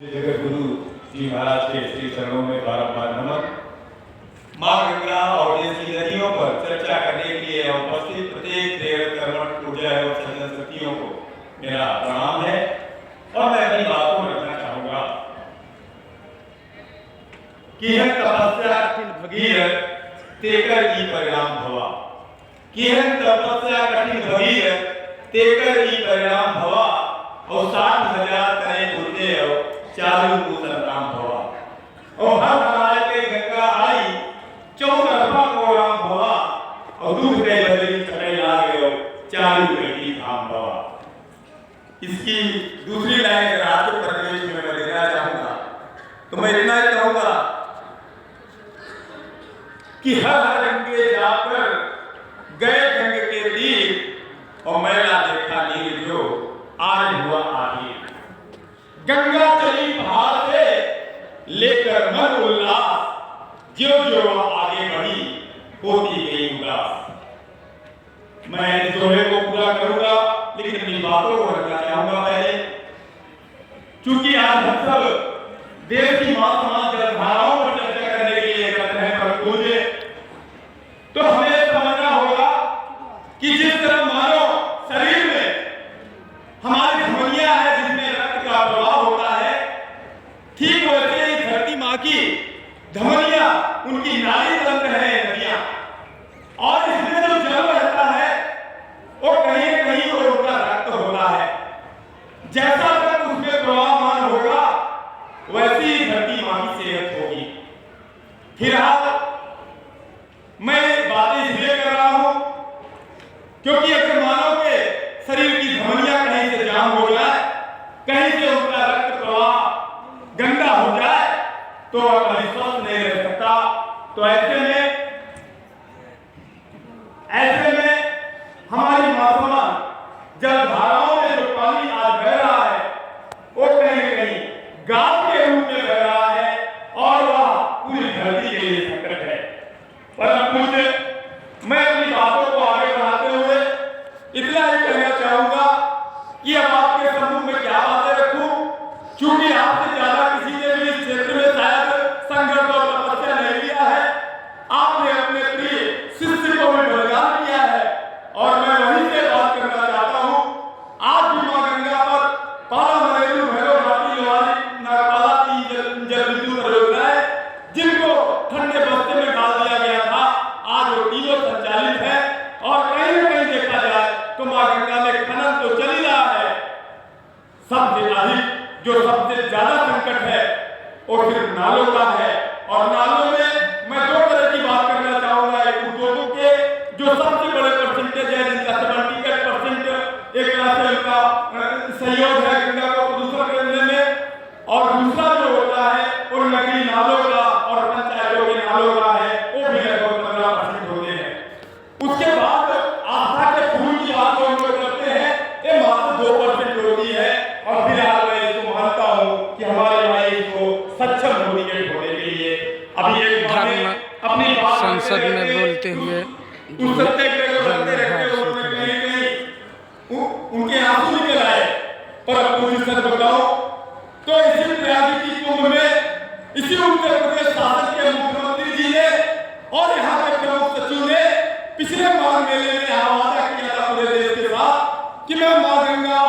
जगत गुरु जी महाराज के श्री चरणों में बारंबार नमन। मां गंगा और देश की नदियों पर चर्चा करने के लिए उपस्थित प्रत्येक देव कर्मठ ऊर्जा एवं सज्जन शक्तियों को मेरा प्रणाम है और मैं अपनी बात को रखना चाहूंगा कि यह तपस्या कठिन भगीरथ तेकर ई परिणाम भवा, कि यह तपस्या कठिन भगीरथ तेकर ई परिणाम भवा और 60,000 करे बुद्धे और चालू संतान भवा और हर बनाए के गंगा आई 14 को राम भवा और दूध के बदली चढ़े लागे और चालू बेटी धाम भवा। इसकी दूसरी लाइन रात के परिवेश में मैं देना चाहूंगा तो मैं इतना ही कहूंगा कि हर गंगे जाकर गए गंग के तीर और मैला देखा नील जो आज हुआ आगे। गंगा चली पहाड़ से लेकर मन उल्लास, जो जो आगे बढ़ी होती गई उदास। मैं इस दोहे को पूरा करूंगा लेकिन अपनी बातों को रखना चाहूंगा पहले, क्योंकि आज हम सब देश की मां समाज जलधाराओं पर चर्चा करने के लिए एकत्र हैं पर पूजे तो हमें समझना होगा कि जिस तरह मानो शरीर में हमारी धमनियां है जिसमें रक्त का प्रवाह होता है, ठीक वैसे ही धरती माँ की धमनियां उनकी नाड़ी तंत्र है नदियां, और इसमें जो जल रहता है वो कहीं न कहीं वो उनका रक्त होता है। जैसा तक उसमें प्रवाहमान होगा वैसी ही धरती माँ की सेहत होगी। फिलहाल मैं बातें इसलिए कर रहा हूं क्योंकि अगर मानव के शरीर की धमनियां कहीं से जाम हो जाए, कहीं से उनका रक्त प्रवाह गंदा हो जाए तो कभी स्वस्थ नहीं रह सकता। तो ऐसे में हमारी मासूमा जलधाराओं में जो पानी आज बह रहा है वो कहीं न कहीं गाद के रूप में बह रहा है और वह पूरी धरती के लिए संकट है। पर मैं अपनी बातों को आगे बढ़ाते हुए इतना ही कहना चाहूंगा कि अब आपके समूह में क्या बातें रखूं, क्योंकि आपसे ज्यादा किसी ने भी इस क्षेत्र में शायद संघर्ष और तपस्या नहीं किया है। आपने अपने प्रिय शिष्य को भी बलिदान किया है और मैं वहीं से बात करना चाहता हूं। आज भी मां गंगा पर पाला मरेलू भैरव घाटी लोहारी नागपाला 3 जल विद्युत परियोजनाएं जिनको ठंडे बस्ते में डाल दिया गया था, आज वो तीनों संचालित है और कहीं न कहीं देखा जाए तो मां गंगा में खनन तो चल ही रहा है। सबसे अधिक जो सबसे ज्यादा संकट है वो सिर्फ नालों का है, और नालों में मैं 2 तरह की बात करना चाहूंगा। एक उद्योगों के जो सबसे बड़े परसेंटेज है, जिनका 78% एक तरह से उनका सहयोग है गंगा को प्रदूषण करने में, और दूसरा जो होता है वो नगरीय नालों का और पंचायतों के नालों का है, वो भी लगभग 15% होते हैं। उसके बाद आस्था के फूल की बात हम लोग करते हैं, ये मात्र 2% होती है। और फिलहाल मैं इसको मानता हूँ कि हमारे भाई इसको सक्षम होने के लिए अभी एक अपनी संसद में बोलते हुए उस सत्याग्रह को करते रहते कहीं उनके आंसू निकल आए। पर अब मुझे सच बताओ तो इसी प्रयाग की कुंभ में इसी उत्तर प्रदेश शासन के मुख्यमंत्री जी ने और यहाँ के प्रमुख सचिव ने पिछले माघ मेले में वादा किया था पूरे देश के साथ कि मैं मां गंगा